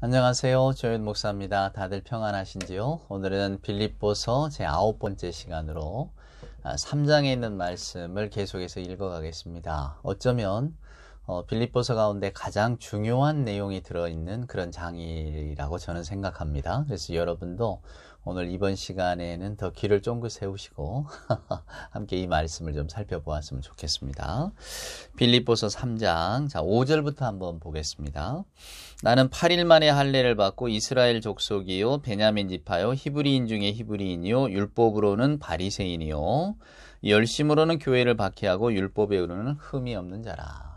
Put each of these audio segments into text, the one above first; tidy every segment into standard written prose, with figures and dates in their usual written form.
안녕하세요. 조윤 목사입니다. 다들 평안하신지요? 오늘은 빌립보서 제 9번째 시간으로 3장에 있는 말씀을 계속해서 읽어가겠습니다. 어쩌면 빌립보서 가운데 가장 중요한 내용이 들어있는 그런 장이라고 저는 생각합니다. 그래서 여러분도 오늘 이번 시간에는 더 귀를 쫑긋 세우시고 함께 이 말씀을 좀 살펴보았으면 좋겠습니다. 빌립보서 3장 5절부터 한번 보겠습니다. 나는 8일 만에 할례를 받고 이스라엘 족속이요 베냐민 지파요 히브리인 중에 히브리인이요 율법으로는 바리새인이요 열심으로는 교회를 박해하고 율법에 이르는 흠이 없는 자라.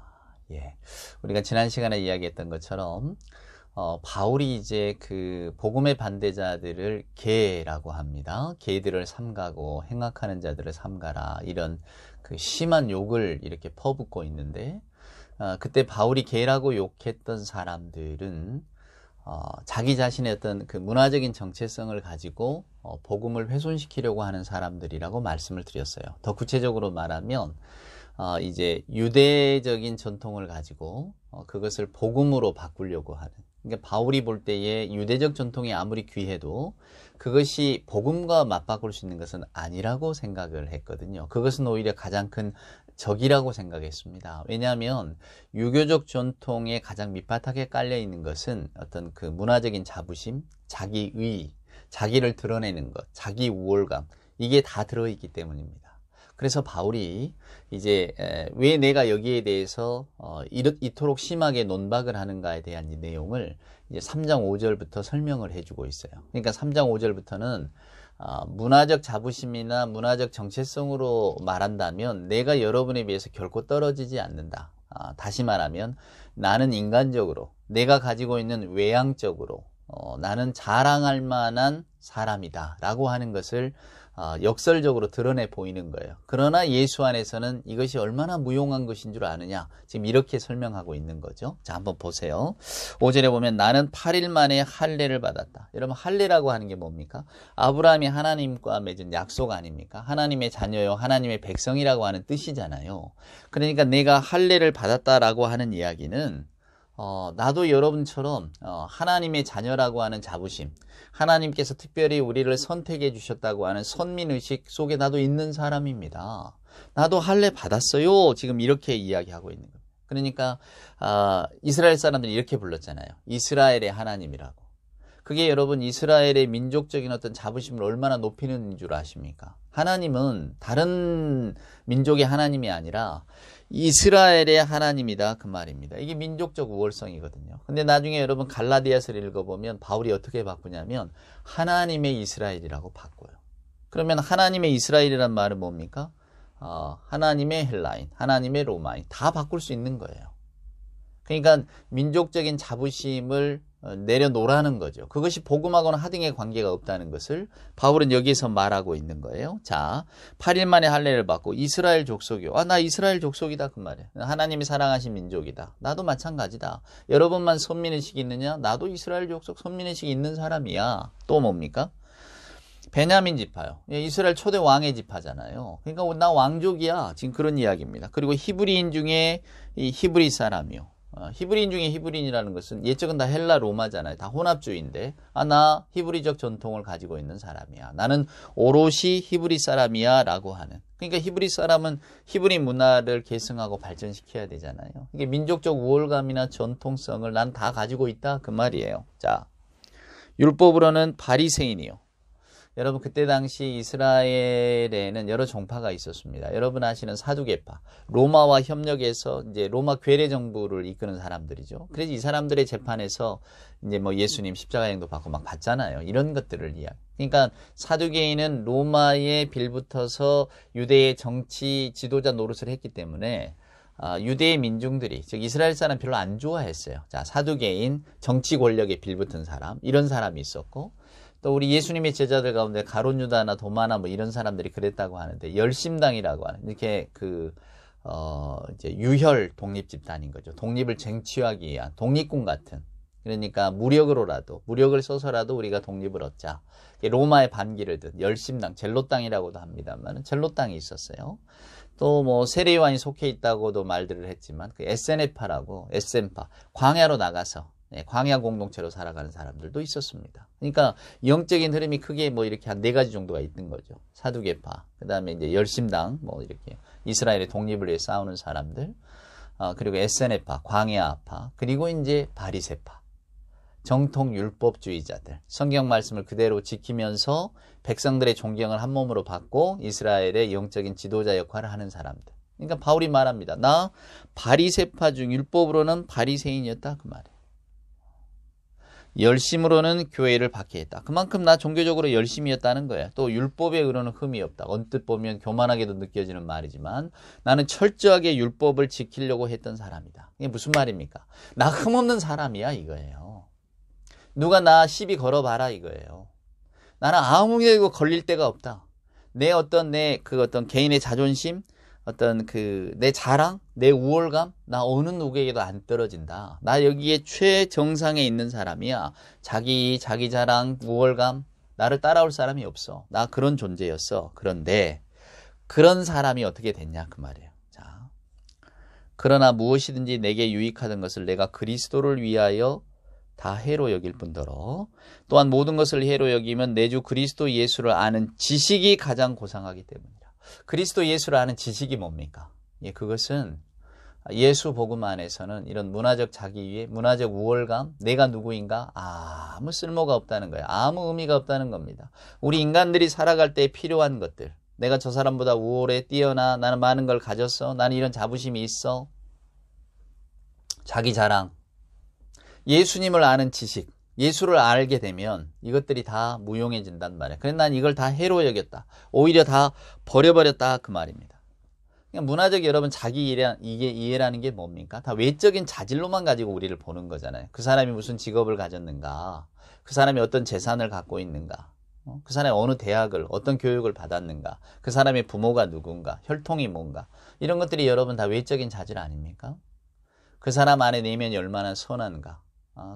우리가 지난 시간에 이야기했던 것처럼 바울이 이제 그 복음의 반대자들을 개라고 합니다. 개들을 삼가고 행악하는 자들을 삼가라, 이런 그 심한 욕을 이렇게 퍼붓고 있는데, 그때 바울이 개라고 욕했던 사람들은 자기 자신의 어떤 그 문화적인 정체성을 가지고 복음을 훼손시키려고 하는 사람들이라고 말씀을 드렸어요. 더 구체적으로 말하면 이제 유대적인 전통을 가지고 그것을 복음으로 바꾸려고 하는, 그러니까 바울이 볼 때에 유대적 전통이 아무리 귀해도 그것이 복음과 맞바꿀 수 있는 것은 아니라고 생각을 했거든요. 그것은 오히려 가장 큰 적이라고 생각했습니다. 왜냐하면 유교적 전통에 가장 밑바닥에 깔려 있는 것은 어떤 그 문화적인 자부심, 자기의, 자기를 드러내는 것, 자기 우월감, 이게 다 들어있기 때문입니다. 그래서 바울이 이제 왜 내가 여기에 대해서 이토록 심하게 논박을 하는가에 대한 이 내용을 이제 3장 5절부터 설명을 해주고 있어요. 그러니까 3장 5절부터는 문화적 자부심이나 문화적 정체성으로 말한다면 내가 여러분에 비해서 결코 떨어지지 않는다. 다시 말하면 나는 인간적으로, 내가 가지고 있는 외향적으로 나는 자랑할 만한 사람이다 라고 하는 것을 역설적으로 드러내 보이는 거예요. 그러나 예수 안에서는 이것이 얼마나 무용한 것인 줄 아느냐, 지금 이렇게 설명하고 있는 거죠. 자, 한번 보세요. 5절에 보면 나는 8일 만에 할례를 받았다. 여러분, 할례라고 하는 게 뭡니까? 아브라함이 하나님과 맺은 약속 아닙니까? 하나님의 자녀요, 하나님의 백성이라고 하는 뜻이잖아요. 그러니까 내가 할례를 받았다라고 하는 이야기는 나도 여러분처럼 하나님의 자녀라고 하는 자부심, 하나님께서 특별히 우리를 선택해 주셨다고 하는 선민의식 속에 나도 있는 사람입니다. 나도 할례 받았어요. 지금 이렇게 이야기하고 있는 거예요. 그러니까 이스라엘 사람들이 이렇게 불렀잖아요. 이스라엘의 하나님이라고. 그게 여러분 이스라엘의 민족적인 어떤 자부심을 얼마나 높이는 줄 아십니까? 하나님은 다른 민족의 하나님이 아니라 이스라엘의 하나님이다, 그 말입니다. 이게 민족적 우월성이거든요. 근데 나중에 여러분 갈라디아서를 읽어보면 바울이 어떻게 바꾸냐면 하나님의 이스라엘이라고 바꿔요. 그러면 하나님의 이스라엘이란 말은 뭡니까? 하나님의 헬라인, 하나님의 로마인, 다 바꿀 수 있는 거예요. 그러니까 민족적인 자부심을 내려놓으라는 거죠. 그것이 복음하고는 하등의 관계가 없다는 것을 바울은 여기서 말하고 있는 거예요. 자, 8일 만에 할례를 받고 이스라엘 족속이요. 나 이스라엘 족속이다, 그 말이에요. 하나님이 사랑하신 민족이다. 나도 마찬가지다. 여러분만 선민의식이 있느냐? 나도 이스라엘 족속 선민의식이 있는 사람이야. 또 뭡니까? 베냐민 지파요. 이스라엘 초대 왕의 지파잖아요. 그러니까 나 왕족이야. 지금 그런 이야기입니다. 그리고 히브리인 중에 이 히브리 사람이요. 히브리인 중에 히브리인이라는 것은 옛적은 다 헬라 로마잖아요. 다 혼합주의인데 나 히브리적 전통을 가지고 있는 사람이야. 나는 오롯이 히브리 사람이야 라고 하는. 그러니까 히브리 사람은 히브리 문화를 계승하고 발전시켜야 되잖아요. 이게 민족적 우월감이나 전통성을 난 다 가지고 있다, 그 말이에요. 자, 율법으로는 바리새인이요. 여러분, 그때 당시 이스라엘에는 여러 종파가 있었습니다. 여러분 아시는 사두개파, 로마와 협력해서 이제 로마 괴뢰 정부를 이끄는 사람들이죠. 그래서 이 사람들의 재판에서 이제 뭐 예수님 십자가형도 받고 막 받잖아요. 이런 것들을 이야기. 그러니까 사두개인은 로마에 빌붙어서 유대의 정치 지도자 노릇을 했기 때문에 유대의 민중들이, 즉 이스라엘 사람 별로 안 좋아했어요. 자, 사두개인, 정치 권력에 빌붙은 사람, 이런 사람이 있었고, 또 우리 예수님의 제자들 가운데 가룟 유다나 도마나 뭐 이런 사람들이 그랬다고 하는데, 열심당이라고 하는, 이렇게 이제 유혈 독립 집단인 거죠. 독립을 쟁취하기 위한 독립군 같은. 그러니까 무력을 써서라도 우리가 독립을 얻자. 로마의 반기를 든 열심당, 젤롯당이라고도 합니다만 젤롯당이 있었어요. 또 뭐 세례요한이 속해 있다고도 말들을 했지만 그 SNF파라고, SN파, 광야로 나가서 광야 공동체로 살아가는 사람들도 있었습니다. 그러니까 영적인 흐름이 크게 뭐 이렇게 한 4가지 정도가 있는 거죠. 사두개파, 그 다음에 이제 열심당, 뭐 이렇게 이스라엘의 독립을 위해 싸우는 사람들, 그리고 에세네파, 광야파, 그리고 이제 바리새파, 정통 율법주의자들, 성경 말씀을 그대로 지키면서 백성들의 존경을 한 몸으로 받고 이스라엘의 영적인 지도자 역할을 하는 사람들. 그러니까 바울이 말합니다. 나 바리새파 중 율법으로는 바리새인이었다 그 말이에요. 열심으로는 교회를 박해했다. 그만큼 나 종교적으로 열심이었다는 거야. 또 율법에 의로는 흠이 없다. 언뜻 보면 교만하게도 느껴지는 말이지만 나는 철저하게 율법을 지키려고 했던 사람이다. 이게 무슨 말입니까? 나 흠없는 사람이야 이거예요. 누가 나 시비 걸어봐라 이거예요. 나는 아무에도 걸릴 데가 없다. 내 어떤 개인의 자존심, 어떤 내 자랑, 내 우월감, 나 어느 누구에게도 안 떨어진다. 나 여기에 최정상에 있는 사람이야. 자기 자랑, 우월감, 나를 따라올 사람이 없어. 나 그런 존재였어. 그런데 그런 사람이 어떻게 됐냐 그 말이에요. 자, 그러나 무엇이든지 내게 유익하던 것을 내가 그리스도를 위하여 다 해로 여길 뿐더러 또한 모든 것을 해로 여기면 내 주 그리스도 예수를 아는 지식이 가장 고상하기 때문이라. 그리스도 예수를 아는 지식이 뭡니까? 그것은 예수 복음 안에서는 이런 문화적 자기위에 문화적 우월감, 내가 누구인가 아무 쓸모가 없다는 거예요. 아무 의미가 없다는 겁니다. 우리 인간들이 살아갈 때 필요한 것들, 내가 저 사람보다 우월해, 뛰어나, 나는 많은 걸 가졌어, 나는 이런 자부심이 있어, 자기 자랑, 예수님을 아는 지식, 예수를 알게 되면 이것들이 다 무용해진단 말이에요. 그래서 난 이걸 다 해로 여겼다. 오히려 다 버려버렸다 그 말입니다. 그러니까 문화적 여러분 자기 이해라는 게 뭡니까? 다 외적인 자질로만 가지고 우리를 보는 거잖아요. 그 사람이 무슨 직업을 가졌는가, 그 사람이 어떤 재산을 갖고 있는가, 그 사람이 어느 대학을 어떤 교육을 받았는가, 그 사람의 부모가 누군가, 혈통이 뭔가, 이런 것들이 여러분 다 외적인 자질 아닙니까? 그 사람 안에 내면이 얼마나 선한가,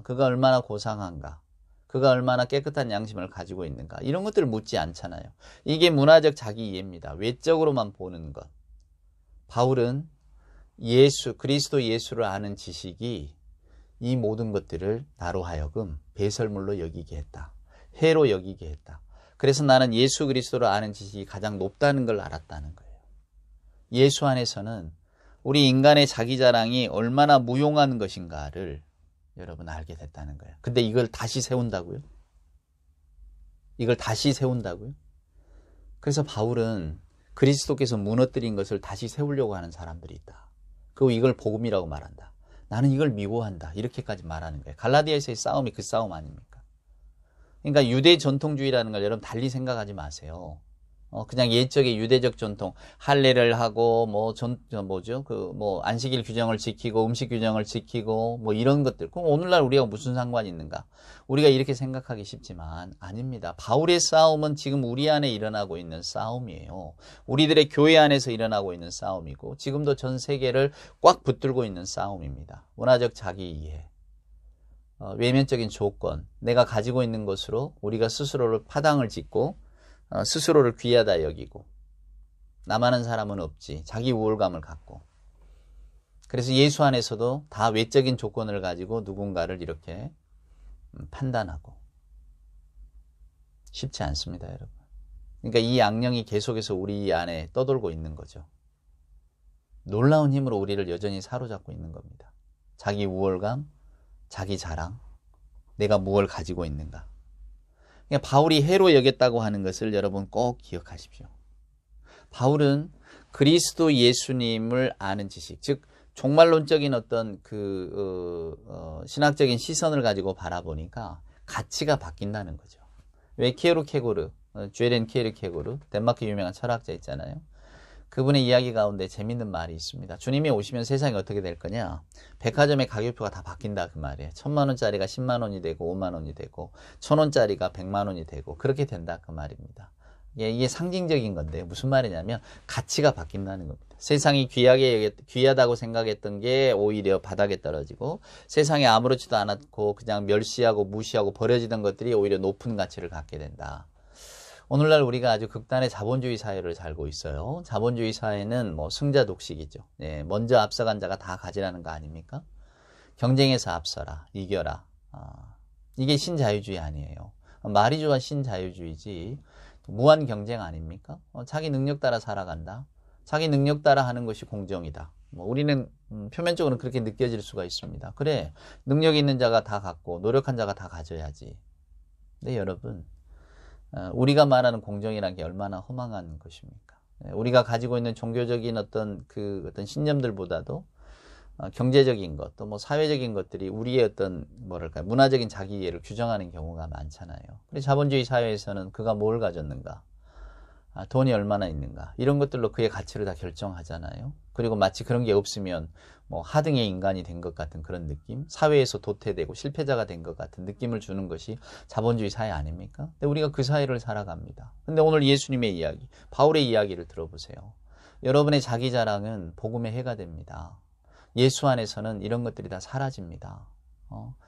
그가 얼마나 고상한가, 그가 얼마나 깨끗한 양심을 가지고 있는가, 이런 것들을 묻지 않잖아요. 이게 문화적 자기 이해입니다. 외적으로만 보는 것. 바울은 그리스도 예수를 아는 지식이 이 모든 것들을 나로 하여금 배설물로 여기게 했다. 해로 여기게 했다. 그래서 나는 예수 그리스도를 아는 지식이 가장 높다는 걸 알았다는 거예요. 예수 안에서는 우리 인간의 자기 자랑이 얼마나 무용한 것인가를 여러분 알게 됐다는 거예요. 근데 이걸 다시 세운다고요? 이걸 다시 세운다고요? 그래서 바울은 그리스도께서 무너뜨린 것을 다시 세우려고 하는 사람들이 있다. 그리고 이걸 복음이라고 말한다. 나는 이걸 미워한다. 이렇게까지 말하는 거예요. 갈라디아에서의 싸움이 그 싸움 아닙니까? 그러니까 유대 전통주의라는 걸 여러분 달리 생각하지 마세요. 그냥 옛적의 유대적 전통, 할례를 하고, 안식일 규정을 지키고, 음식 규정을 지키고, 이런 것들. 그럼 오늘날 우리가 무슨 상관이 있는가? 우리가 이렇게 생각하기 쉽지만, 아닙니다. 바울의 싸움은 지금 우리 안에 일어나고 있는 싸움이에요. 우리들의 교회 안에서 일어나고 있는 싸움이고, 지금도 전 세계를 꽉 붙들고 있는 싸움입니다. 문화적 자기 이해. 외면적인 조건, 내가 가지고 있는 것으로 우리가 스스로를 파당을 짓고, 스스로를 귀하다 여기고 나만한 사람은 없지, 자기 우월감을 갖고, 그래서 예수 안에서도 다 외적인 조건을 가지고 누군가를 이렇게 판단하고, 쉽지 않습니다 여러분. 그러니까 이 악령이 계속해서 우리 안에 떠돌고 있는 거죠. 놀라운 힘으로 우리를 여전히 사로잡고 있는 겁니다. 자기 우월감, 자기 자랑, 내가 무엇을 가지고 있는가. 바울이 해로 여겼다고 하는 것을 여러분 꼭 기억하십시오. 바울은 그리스도 예수님을 아는 지식, 즉 종말론적인 어떤 신학적인 시선을 가지고 바라보니까 가치가 바뀐다는 거죠. 왜 키에르케고르, 죄렌 키에르케고르, 덴마크 유명한 철학자 있잖아요. 그분의 이야기 가운데 재밌는 말이 있습니다. 주님이 오시면 세상이 어떻게 될 거냐? 백화점의 가격표가 다 바뀐다 그 말이에요. 10,000원짜리가 10만 원이 되고 5만 원이 되고 1,000원짜리가 100만 원이 되고 그렇게 된다 그 말입니다. 이게 상징적인 건데 무슨 말이냐면 가치가 바뀐다는 겁니다. 세상이 귀하다고 생각했던 게 오히려 바닥에 떨어지고, 세상에 아무렇지도 않았고 그냥 멸시하고 무시하고 버려지던 것들이 오히려 높은 가치를 갖게 된다. 오늘날 우리가 아주 극단의 자본주의 사회를 살고 있어요. 자본주의 사회는 승자 독식이죠. 먼저 앞서간 자가 다 가지라는 거 아닙니까? 경쟁에서 앞서라, 이겨라. 이게 신자유주의 아니에요. 말이 좋아 신자유주의지 무한 경쟁 아닙니까? 자기 능력 따라 살아간다. 자기 능력 따라 하는 것이 공정이다. 우리는 표면적으로는 그렇게 느껴질 수가 있습니다. 그래, 능력 있는 자가 다 갖고 노력한 자가 다 가져야지. 근데 여러분, 우리가 말하는 공정이라는 게 얼마나 허망한 것입니까? 우리가 가지고 있는 종교적인 어떤 신념들보다도 경제적인 것, 또 사회적인 것들이 우리의 어떤 문화적인 자기 이해를 규정하는 경우가 많잖아요. 그래서 자본주의 사회에서는 그가 뭘 가졌는가, 돈이 얼마나 있는가, 이런 것들로 그의 가치를 다 결정하잖아요. 그리고 마치 그런 게 없으면 하등의 인간이 된 것 같은 그런 느낌, 사회에서 도태되고 실패자가 된 것 같은 느낌을 주는 것이 자본주의 사회 아닙니까? 근데 우리가 그 사회를 살아갑니다. 근데 오늘 예수님의 이야기, 바울의 이야기를 들어보세요. 여러분의 자기 자랑은 복음의 해가 됩니다. 예수 안에서는 이런 것들이 다 사라집니다.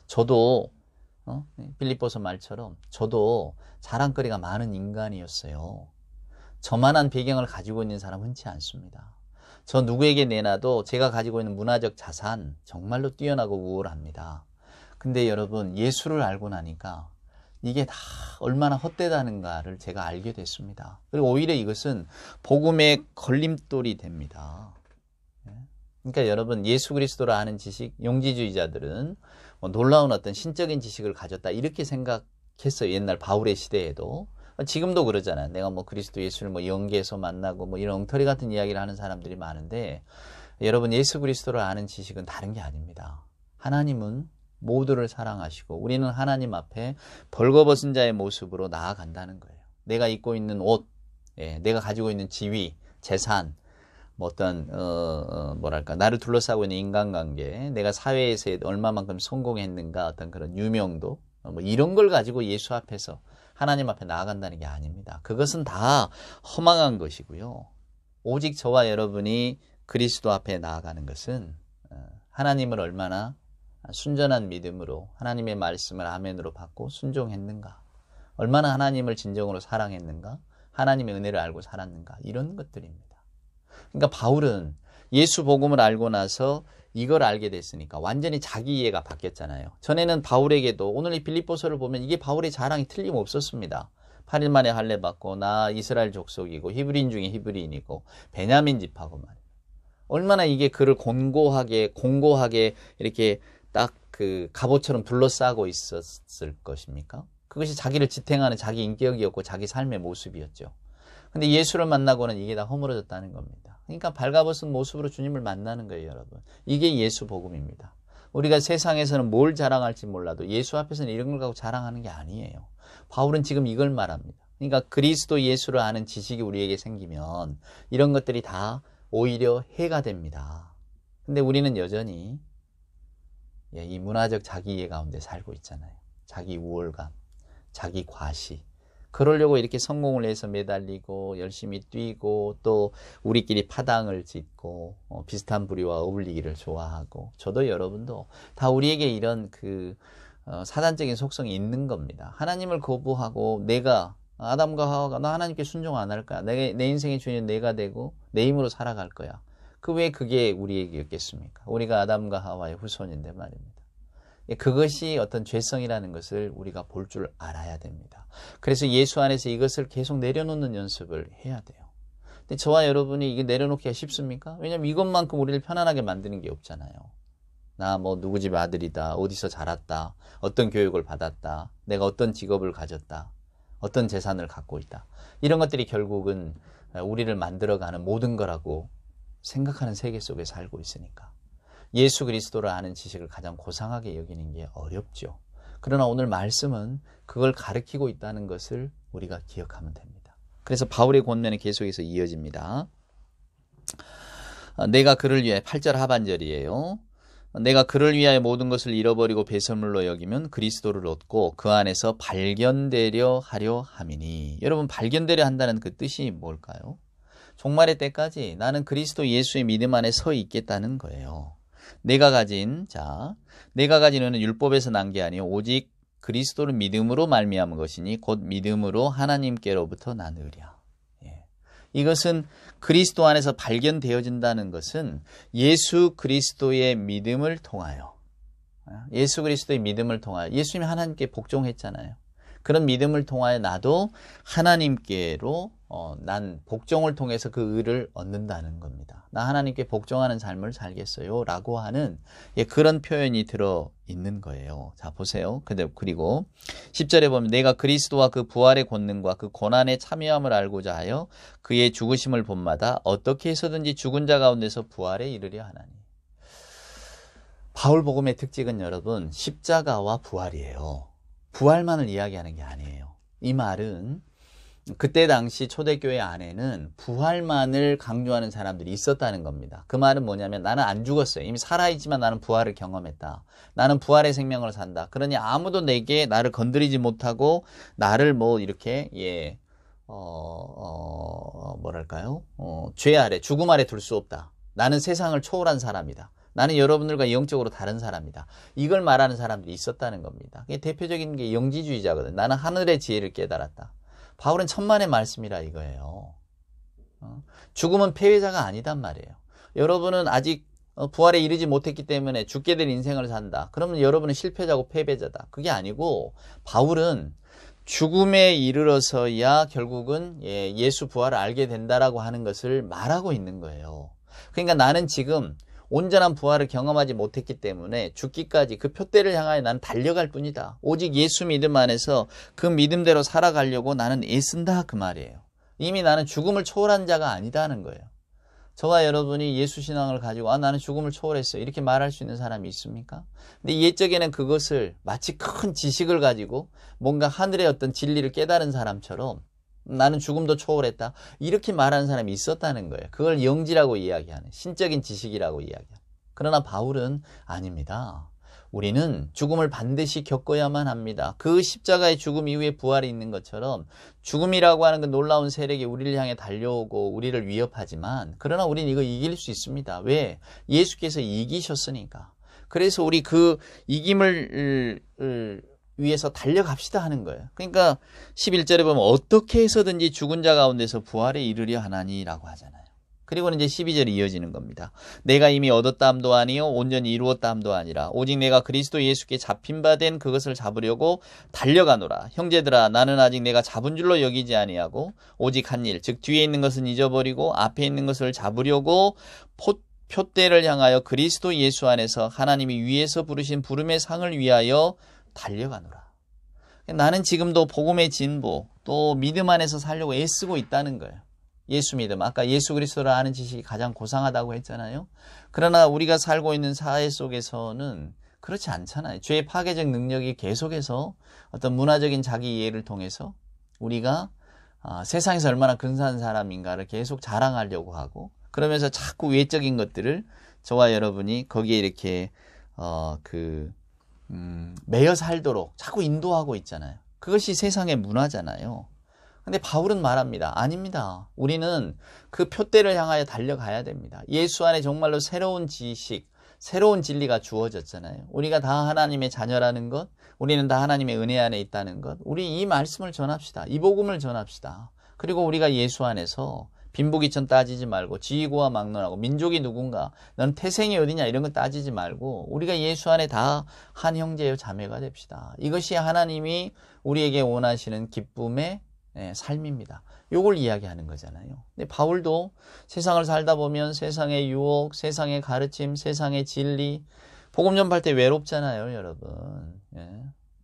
저도 빌립보서 말처럼 저도 자랑거리가 많은 인간이었어요. 저만한 배경을 가지고 있는 사람 흔치 않습니다. 저 누구에게 내놔도 제가 가지고 있는 문화적 자산 정말로 뛰어나고 우월합니다. 근데 여러분, 예수를 알고 나니까 이게 다 얼마나 헛되다는가를 제가 알게 됐습니다. 그리고 오히려 이것은 복음의 걸림돌이 됩니다. 그러니까 여러분, 예수 그리스도를 아는 지식, 용지주의자들은 놀라운 어떤 신적인 지식을 가졌다 이렇게 생각했어요. 옛날 바울의 시대에도. 지금도 그러잖아요. 내가 그리스도 예수를 연계해서 만나고 이런 엉터리 같은 이야기를 하는 사람들이 많은데, 여러분, 예수 그리스도를 아는 지식은 다른 게 아닙니다. 하나님은 모두를 사랑하시고 우리는 하나님 앞에 벌거벗은 자의 모습으로 나아간다는 거예요. 내가 입고 있는 옷, 내가 가지고 있는 지위, 재산, 나를 둘러싸고 있는 인간관계, 내가 사회에서 얼마만큼 성공했는가, 어떤 그런 유명도, 이런 걸 가지고 예수 앞에서 하나님 앞에 나아간다는 게 아닙니다. 그것은 다 허망한 것이고요. 오직 저와 여러분이 그리스도 앞에 나아가는 것은 하나님을 얼마나 순전한 믿음으로 하나님의 말씀을 아멘으로 받고 순종했는가, 얼마나 하나님을 진정으로 사랑했는가, 하나님의 은혜를 알고 살았는가, 이런 것들입니다. 그러니까 바울은 예수 복음을 알고 나서 이걸 알게 됐으니까 완전히 자기 이해가 바뀌었잖아요. 전에는 바울에게도 오늘 이 빌립보서를 보면 이게 바울의 자랑이 틀림없었습니다. 8일 만에 할례 받고 나 이스라엘 족속이고 히브리인 중에 히브리인이고 베냐민 집하고 말이에요. 얼마나 이게 그를 공고하게 이렇게 딱 그 갑옷처럼 둘러싸고 있었을 것입니까? 그것이 자기를 지탱하는 자기 인격이었고 자기 삶의 모습이었죠. 근데 예수를 만나고는 이게 다 허물어졌다는 겁니다. 그러니까 발가벗은 모습으로 주님을 만나는 거예요, 여러분. 이게 예수 복음입니다. 우리가 세상에서는 뭘 자랑할지 몰라도 예수 앞에서는 이런 걸 갖고 자랑하는 게 아니에요. 바울은 지금 이걸 말합니다. 그러니까 그리스도 예수를 아는 지식이 우리에게 생기면 이런 것들이 다 오히려 해가 됩니다. 근데 우리는 여전히 이 문화적 자기 이해 가운데 살고 있잖아요. 자기 우월감, 자기 과시. 그러려고 이렇게 성공을 해서 매달리고 열심히 뛰고 또 우리끼리 파당을 짓고 비슷한 부류와 어울리기를 좋아하고, 저도 여러분도 다 우리에게 이런 사단적인 속성이 있는 겁니다. 하나님을 거부하고 내가 아담과 하와가 나 하나님께 순종 안 할 거야. 내 인생의 주인은 내가 되고 내 힘으로 살아갈 거야. 왜 그게 우리에게였겠습니까? 우리가 아담과 하와의 후손인데 말입니다. 그것이 어떤 죄성이라는 것을 우리가 볼 줄 알아야 됩니다. 그래서 예수 안에서 이것을 계속 내려놓는 연습을 해야 돼요. 근데 저와 여러분이 이게 내려놓기가 쉽습니까? 왜냐면 이것만큼 우리를 편안하게 만드는 게 없잖아요. 나 누구 집 아들이다, 어디서 자랐다, 어떤 교육을 받았다, 내가 어떤 직업을 가졌다, 어떤 재산을 갖고 있다. 이런 것들이 결국은 우리를 만들어가는 모든 거라고 생각하는 세계 속에 살고 있으니까 예수 그리스도를 아는 지식을 가장 고상하게 여기는 게 어렵죠. 그러나 오늘 말씀은 그걸 가르치고 있다는 것을 우리가 기억하면 됩니다. 그래서 바울의 권면은 계속해서 이어집니다. 내가 그를 위해 8절 하반절이에요. 내가 그를 위하여 모든 것을 잃어버리고 배설물로 여기면 그리스도를 얻고 그 안에서 발견되려 하려 함이니. 여러분, 발견되려 한다는 그 뜻이 뭘까요? 종말의 때까지 나는 그리스도 예수의 믿음 안에 서 있겠다는 거예요. 내가 가진 은은 율법에서 난 게 아니요 오직 그리스도를 믿음으로 말미암은 것이니 곧 믿음으로 하나님께로부터 나느랴. 이것은 그리스도 안에서 발견되어진다는 것은 예수 그리스도의 믿음을 통하여 예수 그리스도의 믿음을 통하여 예수님이 하나님께 복종했잖아요. 그런 믿음을 통하여 나도 하나님께로 난 복종을 통해서 그 의를 얻는다는 겁니다. 나 하나님께 복종하는 삶을 살겠어요 라고 하는 그런 표현이 들어있는 거예요. 자 보세요. 그리고 10절에 보면 내가 그리스도와 그 부활의 권능과 그 고난에 참여함을 알고자 하여 그의 죽으심을 본마다 어떻게 해서든지 죽은 자 가운데서 부활에 이르려 하나니. 바울복음의 특징은 여러분 십자가와 부활이에요. 부활만을 이야기하는 게 아니에요. 이 말은 그때 당시 초대교회 안에는 부활만을 강조하는 사람들이 있었다는 겁니다. 그 말은 뭐냐면 나는 안 죽었어요. 이미 살아있지만 나는 부활을 경험했다. 나는 부활의 생명을 산다. 그러니 아무도 내게 나를 건드리지 못하고 나를 뭐 이렇게 뭐랄까요? 죄 아래, 죽음 아래 둘 수 없다. 나는 세상을 초월한 사람이다. 나는 여러분들과 영적으로 다른 사람이다. 이걸 말하는 사람들이 있었다는 겁니다. 대표적인 게 영지주의자거든. 나는 하늘의 지혜를 깨달았다. 바울은 천만의 말씀이라 이거예요. 죽음은 패배자가 아니단 말이에요. 여러분은 아직 부활에 이르지 못했기 때문에 죽게 될 인생을 산다. 그러면 여러분은 실패자고 패배자다. 그게 아니고 바울은 죽음에 이르러서야 결국은 예수 부활을 알게 된다라고 하는 것을 말하고 있는 거예요. 그러니까 나는 지금 온전한 부활을 경험하지 못했기 때문에 죽기까지 그 표대를 향하여 나는 달려갈 뿐이다. 오직 예수 믿음 안에서 그 믿음대로 살아가려고 나는 애쓴다 그 말이에요. 이미 나는 죽음을 초월한 자가 아니다는 거예요. 저와 여러분이 예수 신앙을 가지고 나는 죽음을 초월했어요. 이렇게 말할 수 있는 사람이 있습니까? 근데 옛적에는 그것을 마치 큰 지식을 가지고 뭔가 하늘의 어떤 진리를 깨달은 사람처럼 나는 죽음도 초월했다. 이렇게 말하는 사람이 있었다는 거예요. 그걸 영지라고 이야기하는, 신적인 지식이라고 이야기하는. 그러나 바울은 아닙니다. 우리는 죽음을 반드시 겪어야만 합니다. 그 십자가의 죽음 이후에 부활이 있는 것처럼 죽음이라고 하는 그 놀라운 세력이 우리를 향해 달려오고 우리를 위협하지만 그러나 우리는 이거 이길 수 있습니다. 왜? 예수께서 이기셨으니까. 그래서 우리 그 이김을 위해서 달려갑시다 하는 거예요. 그러니까 11절에 보면 어떻게 해서든지 죽은 자 가운데서 부활에 이르려 하나니라고 하잖아요. 그리고는 이제 12절이 이어지는 겁니다. 내가 이미 얻었다함도 아니요 온전히 이루었다함도 아니라 오직 내가 그리스도 예수께 잡힌 바 된 그것을 잡으려고 달려가노라. 형제들아 나는 아직 내가 잡은 줄로 여기지 아니하고 오직 한 일 즉 뒤에 있는 것은 잊어버리고 앞에 있는 것을 잡으려고 표대를 향하여 그리스도 예수 안에서 하나님이 위에서 부르신 부름의 상을 위하여 달려가노라. 나는 지금도 복음의 진보 또 믿음 안에서 살려고 애쓰고 있다는 거예요. 예수 믿음. 아까 예수 그리스도를 아는 지식이 가장 고상하다고 했잖아요. 그러나 우리가 살고 있는 사회 속에서는 그렇지 않잖아요. 죄의 파괴적 능력이 계속해서 어떤 문화적인 자기 이해를 통해서 우리가 세상에서 얼마나 근사한 사람인가를 계속 자랑하려고 하고 그러면서 자꾸 외적인 것들을 저와 여러분이 거기에 이렇게 매여 살도록 자꾸 인도하고 있잖아요. 그것이 세상의 문화잖아요. 근데 바울은 말합니다. 아닙니다. 우리는 그 표대를 향하여 달려가야 됩니다. 예수 안에 정말로 새로운 지식, 새로운 진리가 주어졌잖아요. 우리가 다 하나님의 자녀라는 것, 우리는 다 하나님의 은혜 안에 있다는 것, 우리 이 말씀을 전합시다. 이 복음을 전합시다. 그리고 우리가 예수 안에서 빈부귀천 따지지 말고 지위고와 막론하고 민족이 누군가 넌 태생이 어디냐 이런 거 따지지 말고 우리가 예수 안에 다 한 형제요 자매가 됩시다. 이것이 하나님이 우리에게 원하시는 기쁨의 삶입니다. 요걸 이야기하는 거잖아요. 근데 바울도 세상을 살다 보면 세상의 유혹, 세상의 가르침, 세상의 진리 복음 전할 때 외롭잖아요, 여러분.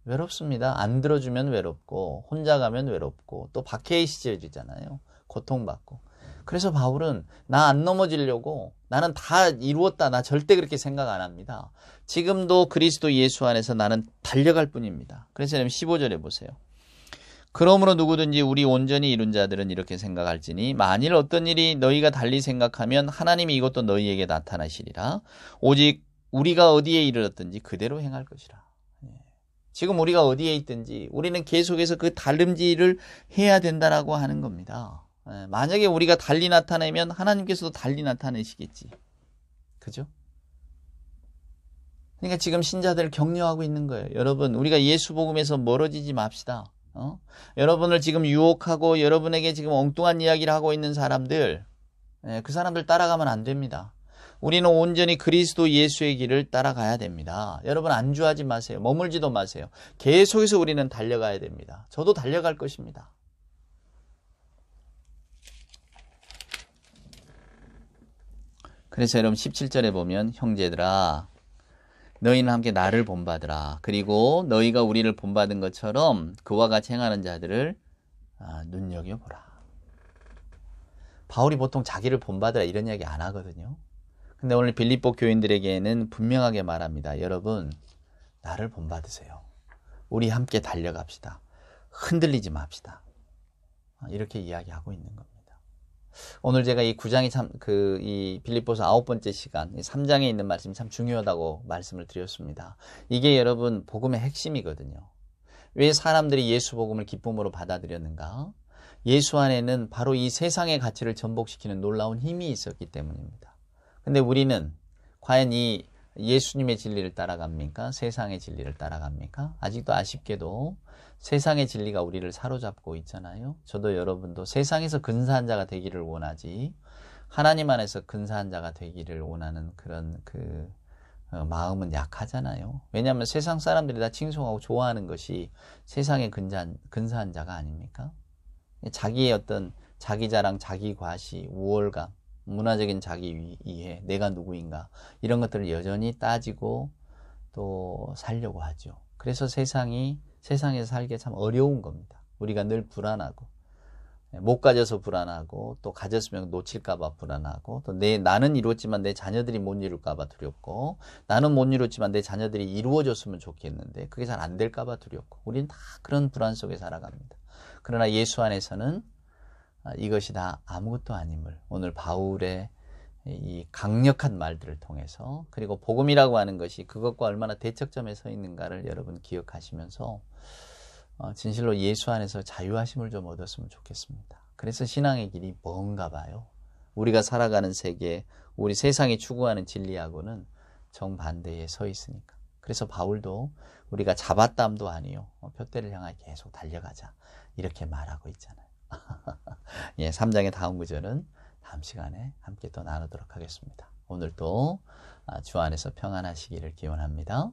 외롭습니다. 안 들어주면 외롭고 혼자 가면 외롭고 또 박해의 시절이잖아요. 고통받고. 그래서 바울은 나 안 넘어지려고 나는 다 이루었다. 나 절대 그렇게 생각 안 합니다. 지금도 그리스도 예수 안에서 나는 달려갈 뿐입니다. 그래서 15절에 보세요. 그러므로 누구든지 우리 온전히 이룬 자들은 이렇게 생각할지니 만일 어떤 일이 너희가 달리 생각하면 하나님이 이것도 너희에게 나타나시리라. 오직 우리가 어디에 이르렀든지 그대로 행할 것이라. 지금 우리가 어디에 있든지 우리는 계속해서 그 다름질을 해야 된다라고 하는 겁니다. 만약에 우리가 달리 나타내면 하나님께서도 달리 나타내시겠지. 그죠? 그러니까 지금 신자들을 격려하고 있는 거예요. 여러분, 우리가 예수 복음에서 멀어지지 맙시다. 여러분을 지금 유혹하고 여러분에게 지금 엉뚱한 이야기를 하고 있는 사람들, 그 사람들 따라가면 안 됩니다. 우리는 온전히 그리스도 예수의 길을 따라가야 됩니다. 여러분 안주하지 마세요. 머물지도 마세요. 계속해서 우리는 달려가야 됩니다. 저도 달려갈 것입니다. 그래서 여러분 17절에 보면 형제들아 너희는 함께 나를 본받으라. 그리고 너희가 우리를 본받은 것처럼 그와 같이 행하는 자들을 눈여겨보라. 바울이 보통 자기를 본받으라 이런 이야기 안 하거든요. 근데 오늘 빌립보 교인들에게는 분명하게 말합니다. 여러분 나를 본받으세요. 우리 함께 달려갑시다. 흔들리지 맙시다. 이렇게 이야기하고 있는 겁니다. 오늘 제가 이 9장이 이 빌립보서 9번째 시간, 3장에 있는 말씀이 참 중요하다고 말씀을 드렸습니다. 이게 여러분 복음의 핵심이거든요. 왜 사람들이 예수 복음을 기쁨으로 받아들였는가? 예수 안에는 바로 이 세상의 가치를 전복시키는 놀라운 힘이 있었기 때문입니다. 근데 우리는 과연 이 예수님의 진리를 따라갑니까? 세상의 진리를 따라갑니까? 아직도 아쉽게도 세상의 진리가 우리를 사로잡고 있잖아요. 저도 여러분도 세상에서 근사한 자가 되기를 원하지 하나님 안에서 근사한 자가 되기를 원하는 그런 마음은 약하잖아요. 왜냐하면 세상 사람들이 다 칭송하고 좋아하는 것이 세상의 근사한 자가 아닙니까? 자기의 어떤 자기 자랑, 자기 과시, 우월감, 문화적인 자기 이해, 내가 누구인가 이런 것들을 여전히 따지고 또 살려고 하죠. 그래서 세상에서 살기 참 어려운 겁니다. 우리가 늘 불안하고 못 가져서 불안하고 또 가졌으면 놓칠까 봐 불안하고 또 나는 이루었지만 내 자녀들이 못 이룰까 봐 두렵고 나는 못 이뤘지만 내 자녀들이 이루어졌으면 좋겠는데 그게 잘 안 될까 봐 두렵고 우리는 다 그런 불안 속에 살아갑니다. 그러나 예수 안에서는 이것이 다 아무것도 아님을 오늘 바울의 이 강력한 말들을 통해서 그리고 복음이라고 하는 것이 그것과 얼마나 대척점에 서 있는가를 여러분 기억하시면서 진실로 예수 안에서 자유하심을 좀 얻었으면 좋겠습니다. 그래서 신앙의 길이 뭔가 봐요. 우리가 살아가는 세계, 우리 세상이 추구하는 진리하고는 정반대에 서 있으니까. 그래서 바울도 우리가 잡았담도 아니요 표대를 향하여 계속 달려가자 이렇게 말하고 있잖아요. 예, 3장의 다음 구절은 다음 시간에 함께 또 나누도록 하겠습니다. 오늘도 주 안에서 평안하시기를 기원합니다.